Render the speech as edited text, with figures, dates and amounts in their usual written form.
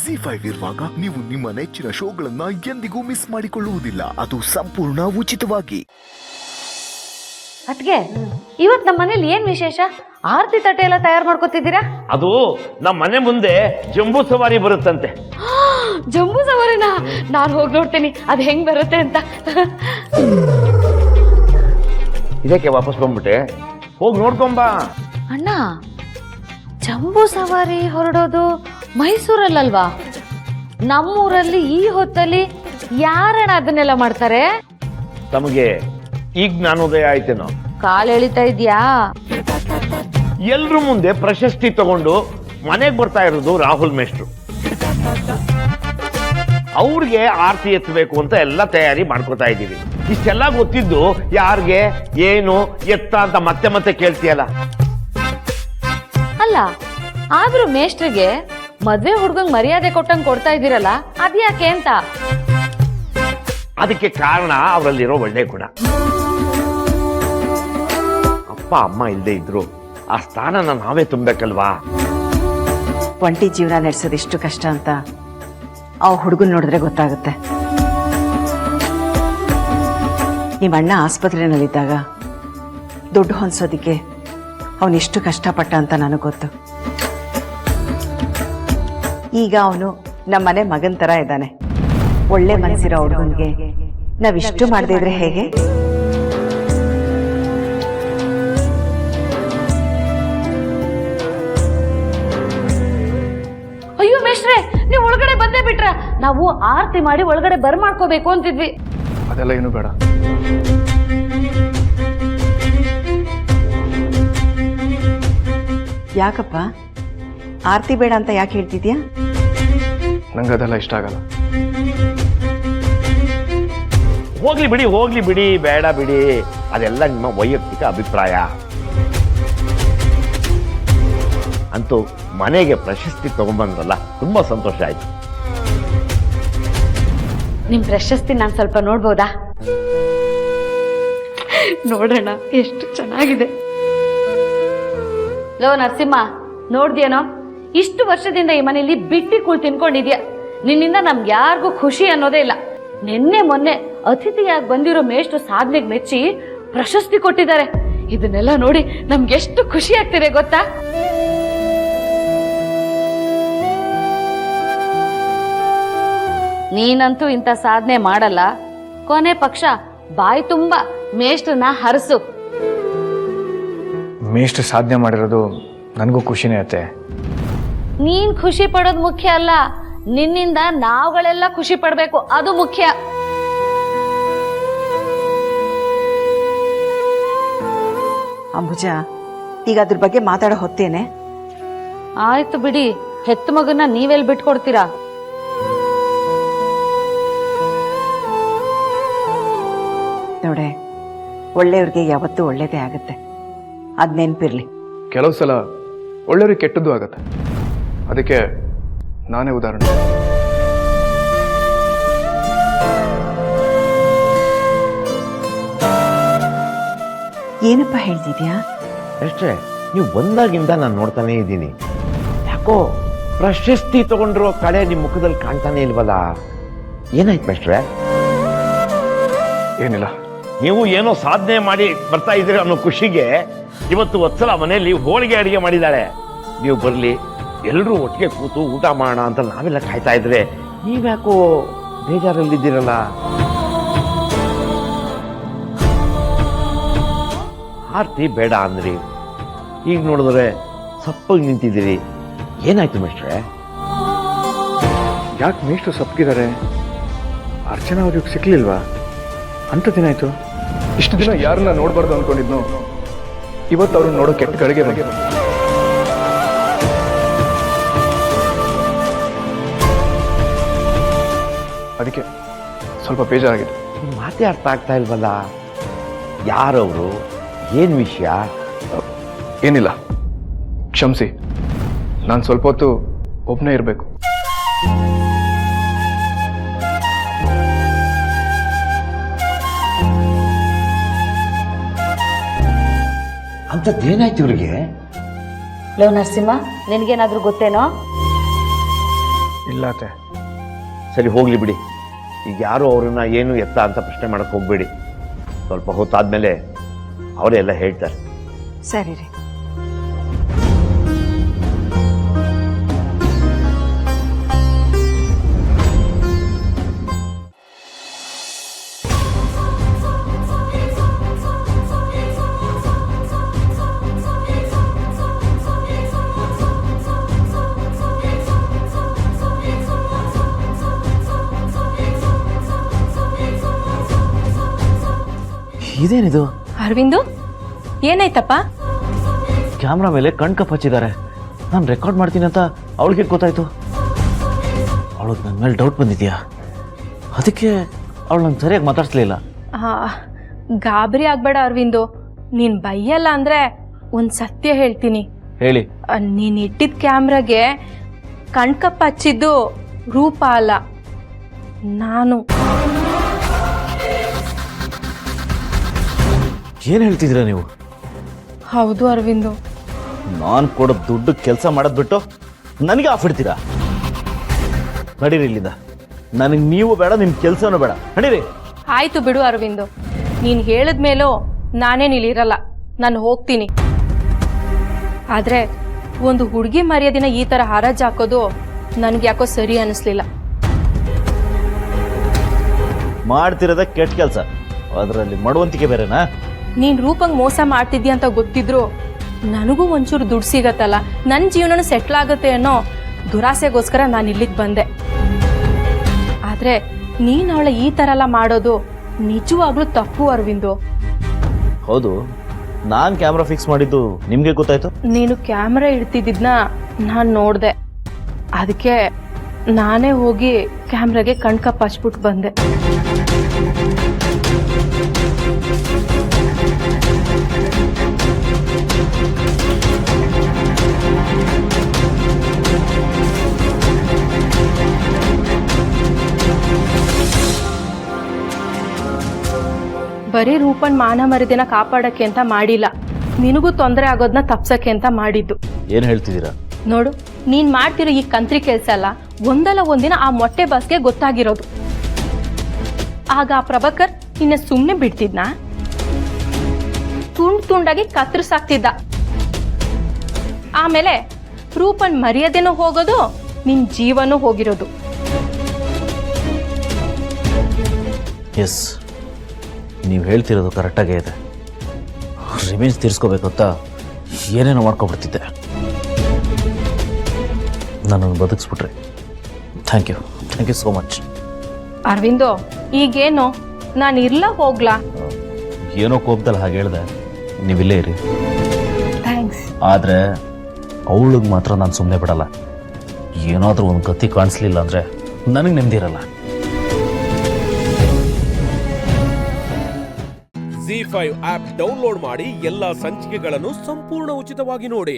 ZEE5 ಇರುವಾಗ ನೀವು ನಿಮ್ಮ ನೆಚ್ಚಿನ ಶೋಗಳನ್ನ ಎಂದಿಗೂ ಮಿಸ್ ಮಾಡಿಕೊಳ್ಳುವುದಿಲ್ಲ. ಅದು ಸಂಪೂರ್ಣ ಉಚಿತವಾಗಿ. ಅದ್ಗೆ ಇವತ್ ನಮ್ಮ ಮನೇಲಿ ಏನ್ ವಿಶೇಷ? ಆರತಿ ತಟ್ಟೆ ಎಲ್ಲ ತಯಾರು ಮಾಡ್ಕೊತಿದ್ದೀರಾ? ಅದು ನಮ್ಮ ಮನೆ ಮುಂದೆ ಜಂಬೂ ಸವಾರಿ ಬರುತ್ತಂತೆ. ಜಂಬೂ ಸವಾರಿನಾ? ನಾನು ಹೋಗಿ ನೋಡ್ತೀನಿ ಅದ್ ಹೆಂಗ್ ಬರುತ್ತೆ ಅಂತ. ಇದಕ್ಕೆ ವಾಪಸ್ ಬಂದ್ಬಿಟ್ಟೆ, ಹೋಗಿ ನೋಡ್ಕೊಂಬಾ. ಅಣ್ಣ, ಜಂಬೂ ಸವಾರಿ ಹೊರಡೋದು ಮೈಸೂರಲ್ಲಲ್ವಾ? ನಮ್ಮೂರಲ್ಲಿ ಈ ಹೊತ್ತಲ್ಲಿ ಯಾರಣ್ಣ ಅದನ್ನೆಲ್ಲ ಮಾಡ್ತಾರೆ? ತಮಗೆ ಈಗ ಜ್ಞಾನೋದಯ ಆಯ್ತೇನೋ? ಕಾಲ್ ಎಳಿತಾ ಇದ್ಯಾ? ಎಲ್ರ ಮುಂದೆ ಪ್ರಶಸ್ತಿ ತಗೊಂಡು ಮನೆಗೆ ಬರ್ತಾ ಇರೋದು ರಾಹುಲ್ ಮೇಷ್ಟ್ರು. ಅವ್ರಿಗೆ ಆರತಿ ಎತ್ತಬೇಕು ಅಂತ ಎಲ್ಲ ತಯಾರಿ ಮಾಡ್ಕೊತಾ ಇದ್ದೀವಿ. ಇಷ್ಟೆಲ್ಲ ಗೊತ್ತಿದ್ದು ಯಾರಿಗೆ ಏನು ಎತ್ತ ಅಂತ ಮತ್ತೆ ಮತ್ತೆ ಕೇಳ್ತೀಯಲ್ಲ? ಅಲ್ಲ, ಆದ್ರೂ ಮೇಷ್ಟ್ರಿಗೆ ಮದ್ವೆ ಹುಡ್ಗಂಗ್ ಮರ್ಯಾದೆ ಕೊಟ್ಟಂಗ್ ಕೊಡ್ತಾ ಇದ್ದೀರಲ್ಲ, ಅದ್ಯಾಕೆ ಅಂತ? ಅದಕ್ಕೆ ಕಾರಣ ಅವರಲ್ಲಿರೋ ಒಳ್ಳೆ ಗುಣ. ಅಪ್ಪ ಅಮ್ಮ ಇಲ್ಲದೆ ಇದ್ರು ಆ ಸ್ಥಾನನ ನಾವೇ ತುಂಬಬೇಕಲ್ವಾ? ಒಂಟಿ ಜೀವನ ನಡೆಸೋದು ಎಷ್ಟು ಕಷ್ಟ ಅಂತ ಆ ಹುಡುಗನ್ ನೋಡಿದ್ರೆ ಗೊತ್ತಾಗುತ್ತೆ. ನಿಮ್ಮ ಅಣ್ಣ ಆಸ್ಪತ್ರೆಯಲ್ಲಿದ್ದಾಗ ದುಡ್ಡು ಹೊಂದಿಸೋದಿಕ್ಕೆ ಅವನೆಷ್ಟು ಕಷ್ಟಪಟ್ಟ ಅಂತ ನನಗೆ ಗೊತ್ತು. ಈಗ ಅವನು ನಮ್ಮನೆ ಮಗನ್ ತರ ಇದ್ದಾನೆ. ಒಳ್ಳೆ ಮನಸ್ಸಿರೋ ಹುಡುಗನ್ಗೆ ನಾವಿಷ್ಟು ಮಾಡದೇ ಇದ್ರೆ ಹೇಗೆ? ಅಯ್ಯೋ ಮೇಷ್ಟ್ರೆ, ನೀವು ಒಳಗಡೆ ಬಂದೇ ಬಿಟ್ರ? ನಾವು ಆರತಿ ಮಾಡಿ ಒಳಗಡೆ ಬರ್ ಮಾಡ್ಕೋಬೇಕು ಅಂತಿದ್ವಿ. ಅದೆಲ್ಲ ಏನು ಬೇಡ. ಯಾಕಪ್ಪ ಆರತಿ ಬೇಡ ಅಂತ ಯಾಕೆ ಹೇಳ್ತಿದ್ಯಾ? ನಂಗೆ ಅದೆಲ್ಲ ಇಷ್ಟ ಆಗಲ್ಲ. ಹೋಗ್ಲಿ ಬಿಡಿ, ಬೇಡ ಬಿಡಿ, ಅದೆಲ್ಲ ನಿಮ್ಮ ವೈಯಕ್ತಿಕ ಅಭಿಪ್ರಾಯ. ಅಂತೂ ಮನೆಗೆ ಪ್ರಶಸ್ತಿ ತಗೊಂಡ್ಬಂದ್ರಲ್ಲ, ತುಂಬಾ ಸಂತೋಷ ಆಯ್ತು. ನಿಮ್ ಪ್ರಶಸ್ತಿ ನಾನು ಸ್ವಲ್ಪ ನೋಡ್ಬೋದಾ? ನೋಡೋಣ, ಎಷ್ಟು ಚೆನ್ನಾಗಿದೆ. ಲೋ ನರಸಿಂಹ, ನೋಡ್ದೇನೋ? ಇಷ್ಟು ವರ್ಷದಿಂದ ಈ ಮನೇಲಿ ಬಿಟ್ಟಿ ಕೂಳ್ ತಿನ್ಕೊಂಡಿದ್ಯಾ. ನಿನ್ನಿಂದ ನಮ್ಗೆ ಯಾರಿಗೂ ಖುಷಿ ಅನ್ನೋದೇ ಇಲ್ಲ. ನಿನ್ನೆ ಮೊನ್ನೆ ಅತಿಥಿಯಾಗಿ ಬಂದಿರೋ ಮೇಷ್ಟ್ರು ಸಾಧನೆಗೆ ಮೆಚ್ಚಿ ಪ್ರಶಸ್ತಿ ಕೊಟ್ಟಿದ್ದಾರೆ. ಇದನ್ನೆಲ್ಲ ನೋಡಿ ನಮ್ಗೆ ಎಷ್ಟು ಖುಷಿ ಆಗ್ತಿದೆ ಗೊತ್ತಾ? ನೀನಂತೂ ಇಂಥ ಸಾಧನೆ ಮಾಡಲ್ಲ. ಕೊನೆ ಪಕ್ಷ ಬಾಯಿ ತುಂಬಾ ಮೇಷ್ಟ್ರನ್ನ ಹರಸು. ಮೇಷ್ಟ್ರು ಸಾಧನೆ ಮಾಡಿರೋದು ನನಗೂ ಖುಷಿನೇ ಆಯ್ತೆ. ನೀನ್ ಖುಷಿ ಪಡೋದು ಮುಖ್ಯ ಅಲ್ಲ, ನಿನ್ನಿಂದ ನಾವುಗಳೆಲ್ಲ ಖುಷಿ ಪಡ್ಬೇಕು, ಅದು ಮುಖ್ಯ. ಅಂಬುಜ, ಈಗ ಅದ್ರ ಬಗ್ಗೆ ಮಾತಾಡೋ ಹೊತ್ತೇನೆ? ಆಯ್ತು ಬಿಡಿ, ಹೆತ್ತ ಮಗನ್ನ ನೀವೆಲ್ಲಿ ಬಿಟ್ಕೊಡ್ತೀರಾ? ನೋಡೆ, ಒಳ್ಳೆಯವ್ರಿಗೆ ಯಾವತ್ತೂ ಒಳ್ಳೇದೇ ಆಗುತ್ತೆ, ಅದ್ ನೆನ್ಪಿರ್ಲಿ. ಕೆಲವು ಸಲ ಒಳ್ಳೆಯವ್ರಿಗೆ ಕೆಟ್ಟದ್ದು ಆಗತ್ತೆ. ಅದಕ್ಕೆ ನಾನೇ ಉದಾಹರಣೆ. ಏನಪ್ಪ ಹೇಳ್ತಿದ್ಯಾ? ಅಷ್ಟೇ, ನೀವು ಬಂದಾಗಿಂದ ನಾನು ನೋಡ್ತಾನೆ ಇದ್ದೀನಿ. ಯಾಕೋ ಪ್ರಶಸ್ತಿ ತಗೊಂಡಿರೋ ಕಳೆ ನಿಮ್ಮ ಮುಖದಲ್ಲಿ ಕಾಣ್ತಾನೆ ಇಲ್ವಲ್ಲ? ಏನಾಯ್ತು ಮೇಷ್ಟ್ರೆ? ಏನಿಲ್ಲ. ನೀವು ಏನೋ ಸಾಧನೆ ಮಾಡಿ ಬರ್ತಾ ಇದ್ದೀರಿ ಅನ್ನೋ ಖುಷಿಗೆ ಇವತ್ತು ವತ್ಸಲ ಮನೆಯಲ್ಲಿ ಹೋಳಿಗೆ ಅಡಿಗೆ ಮಾಡಿದ್ದಾಳೆ. ನೀವು ಬರ್ಲಿ, ಎಲ್ಲರೂ ಒಟ್ಟಿಗೆ ಕೂತು ಊಟ ಮಾಡೋಣ ಅಂತ ನಾವೆಲ್ಲ ಕಾಯ್ತಾ ಇದ್ರೆ ನೀವ್ಯಾಕೋ ಬೇಜಾರಲ್ಲಿದ್ದೀರಲ್ಲ? ಆರ್ತಿ ಬೇಡ ಅಂದ್ರಿ, ಈಗ ನೋಡಿದ್ರೆ ಸಪ್ಪಗೆ ನಿಂತಿದ್ದೀರಿ. ಏನಾಯ್ತು ಮೇಷ್ಟ್ರೆ? ಯಾಕೆ ಮೇಷ್ಟ್ರು ಸಪ್ಪಗಿದ್ದಾರೆ? ಅರ್ಚನಾ ಅವ್ರಿಗೆ ಸಿಕ್ಲಿಲ್ವಾ? ಅಂಥದ್ದೇನಾಯ್ತು? ಇಷ್ಟು ದಿನ ಯಾರನ್ನ ನೋಡ್ಬಾರ್ದು ಅನ್ಕೊಂಡಿದ್ನು, ಇವತ್ತು ಅವ್ರನ್ನ ನೋಡೋ ಕೆಟ್ಟ ಗಳಿಗೆ ಬಂದ. ಅದಕ್ಕೆ ಸ್ವಲ್ಪ ಬೇಜಾರಾಗಿದೆ. ಮಾತೇ ಅರ್ಥ ಆಗ್ತಾ ಇಲ್ವಲ್ಲ? ಯಾರವರು, ಏನ್ ವಿಷಯ? ಏನಿಲ್ಲ, ಕ್ಷಮಿಸಿ. ನಾನು ಸ್ವಲ್ಪ ಹೊತ್ತು ಒಬ್ಬನೇ ಇರಬೇಕು. ಅಂತದ್ದೇನಾಯ್ತು ಇವ್ರಿಗೆ? ಲೋ ನರಸಿಂಹ, ನಿನ್ಗೇನಾದ್ರೂ ಗೊತ್ತೇನೋ? ಇಲ್ಲ ಅತ್ತೆ. ಸರಿ ಹೋಗ್ಲಿ ಬಿಡಿ. ಈಗ ಯಾರು ಅವ್ರನ್ನ ಏನು ಎತ್ತ ಅಂತ ಪ್ರಶ್ನೆ ಮಾಡಕ್ಕೆ ಹೋಗ್ಬೇಡಿ. ಸ್ವಲ್ಪ ಹೊತ್ತಾದ್ಮೇಲೆ ಅವರೇ ಎಲ್ಲ ಹೇಳ್ತಾರೆ. ಸರಿ ರೀ. ಇದೇನಿದು? ಅರವಿಂದು, ಏನಾಯ್ತಪ್ಪ? ಕ್ಯಾಮ್ರಾ ಮೇಲೆ ಕಣ್ಕಪ್ ಹಚ್ಚಿದ್ದಾರೆ. ನಾನು ರೆಕಾರ್ಡ್ ಮಾಡ್ತೀನಿ ಅಂತ ಅವಳಿಗೆ ಗೊತ್ತಾಯ್ತು. ಅವಳಿಗೆ ನನ್ನ ಮೇಲೆ ಡೌಟ್ ಬಂದಿದ್ಯಾ? ಅದಕ್ಕೆ ಅವಳು ನಾನು ಸರಿಯಾಗಿ ಮಾತಾಡ್ಸ್ಲಿಲ್ಲ. ಗಾಬರಿ ಆಗ್ಬೇಡ ಅರವಿಂದು. ನೀನ್ ಬೈಯಲ್ಲ ಅಂದ್ರೆ ಒಂದ್ ಸತ್ಯ ಹೇಳ್ತೀನಿ. ಹೇಳಿ. ನೀನ್ ಇಟ್ಟಿದ್ದ ಕ್ಯಾಮ್ರಾಗೆ ಕಣ್ಕಪ್ಪ ಹಚ್ಚಿದ್ದು ರೂಪ ಅಲ್ಲ, ನಾನು. ಏನು ಹೇಳ್ತಿದ್ದೀರಾ ನೀವು? ಹೌದು ಅರವಿಂದು. ನಾನು ಕೊಡೋ ದುಡ್ಡು ಕೆಲಸ ಮಾಡೋದು ಬಿಟ್ಟು ನನಗೆ ಆಫ್ ಇಡ್ತೀರಾ? ನಡೀರಿ ಇಲ್ಲಿಂದ. ನನಗೆ ನೀವು ಬೇಡ, ನಿಮ್ಮ ಕೆಲಸನೂ ಬೇಡ. ನಡೀರಿ. ಆಯ್ತು ಬಿಡು ಅರವಿಂದು, ನೀನ್ ಹೇಳಿದ್ಮೇಲೂ ನಾನೇನಿಲ್ಲಿರಲ್ಲ. ನಾನು ಹೋಗ್ತೀನಿ. ಆದ್ರೆ ಒಂದು ಹುಡುಗಿ ಮರ್ಯಾದಿನ ಈ ತರ ಹರಾಜ್ ಹಾಕೋದು ನನ್ಗೆ ಯಾಕೋ ಸರಿ ಅನಿಸ್ಲಿಲ್ಲ. ಮಾಡ್ತಿರೋದ ಕೆಟ್ಟ ಕೆಲಸ, ಅದರಲ್ಲಿ ಮಾಡುವಂತಿಕೆ ಬೇರೆನಾ? ನೀನ್ ರೂಪಂಗ್ ಮೋಸ ಮಾಡ್ತಿದ್ಯಾ ಅಂತ ಗೊತ್ತಿದ್ರು ನನಗೂ ಒಂಚೂರು ದುಡ್ಡು ಸಿಗತ್ತಲ್ಲ, ನನ್ನ ಜೀವನನೂ ಸೆಟ್ಲ್ ಆಗುತ್ತೆ ಅನ್ನೋ ದುರಾಸೆಗೋಸ್ಕರ ನಾನು ಇಲ್ಲಿಗೆ ಬಂದೆ. ಆದ್ರೆ ನೀನ್ ಅವಳ ಈ ತರ ಎಲ್ಲ ಮಾಡೋದು ನಿಜವಾಗ್ಲೂ ತಪ್ಪು ಅರವಿಂದು. ಹೌದು, ನಾನು ಕ್ಯಾಮ್ರಾ ಫಿಕ್ಸ್ ಮಾಡಿದ್ದು ನಿಮ್ಗೆ ಗೊತ್ತಾಯ್ತು? ನೀನು ಕ್ಯಾಮ್ರಾ ಇಡ್ತಿದ್ದಿದ್ನ ನಾನು ನೋಡ್ದೆ. ಅದಕ್ಕೆ ನಾನೇ ಹೋಗಿ ಕ್ಯಾಮ್ರಾಗೆ ಕಣ್ಕಪ್ಪ ಹಚ್ಬಿಟ್ಟು ಬಂದೆ. ಬರೀ ರೂಪನ್ ಮಾನ ಮರ್ಯಾದೆನ ಕಾಪಾಡಕ್ಕೆ ಅಂತ ಮಾಡಿಲ್ಲ, ನಿನಗೂ ತೊಂದರೆ ಆಗೋದನ್ನ ತಪ್ಸಕ್ಕೆ ಅಂತ ಮಾಡಿದ್ದು. ಏನು ಹೇಳ್ತಿದ್ದೀರಾ? ನೋಡು, ನೀನ್ ಮಾಡ್ತಿರೋ ಈ ಕಂತ್ರಿ ಕೆಲಸ ಅಲ್ಲ ಒಂದಲ್ಲ ಒಂದಿನ ಆ ಮೊಟ್ಟೆ ಬಾಸ್ಗೆ ಗೊತ್ತಾಗಿರೋದು. ಆಗ ಆ ಪ್ರಭಾಕರ್ ನಿನ್ನ ಸುಮ್ಮನೆ ಬಿಡ್ತಿದ್ನ? ತುಂಡಾಗಿ ಕತ್ತರಿಸಾಕ್ತಿದ್ದ. ಆಮೇಲೆ ರೂಪನ್ ಮರ್ಯಾದೆನೂ ಹೋಗೋದು, ನಿನ್ ಜೀವನೂ ಹೋಗಿರೋದು. ಎಸ್, ನೀವು ಹೇಳ್ತಿರೋದು ಕರೆಕ್ಟಾಗೇ ಇದೆ. ರಿವೆಂಜ್ ತೀರಿಸ್ಕೋಬೇಕು ಅಂತ ಏನೇನೋ ಮಾಡ್ಕೊಬಿಡ್ತಿದ್ದೆ. ನನ್ನನ್ನು ಬದುಕಿಸ್ಬಿಟ್ರೆ thank you so much. Aravindo, ಈಗೇನು ನಾನು ಇರ್ಲಾ ಹೋಗ್ಲಾ? ಏನೋ ಕೋಪದಲ್ಲಿ ಹಾಗೆ ಹೇಳ್ದೆ, ನೀವಿಲ್ಲೇ ಇರಿ. ಥ್ಯಾಂಕ್ಸ್. ಆದರೆ ಅವಳಿಗೆ ಮಾತ್ರ ನಾನು ಸುಮ್ಮನೆ ಬಿಡಲ್ಲ. ಏನಾದರೂ ಒಂದು ಗತಿ ಕಾಣಿಸ್ಲಿಲ್ಲ ಅಂದರೆ ನನಗೆ ನೆಮ್ಮದಿ ಇರಲ್ಲ. ZEE5 ಆಪ್ ಡೌನ್ಲೋಡ್ ಮಾಡಿ ಎಲ್ಲಾ ಸಂಚಿಕೆಗಳನ್ನು ಸಂಪೂರ್ಣ ಉಚಿತವಾಗಿ ನೋಡಿ.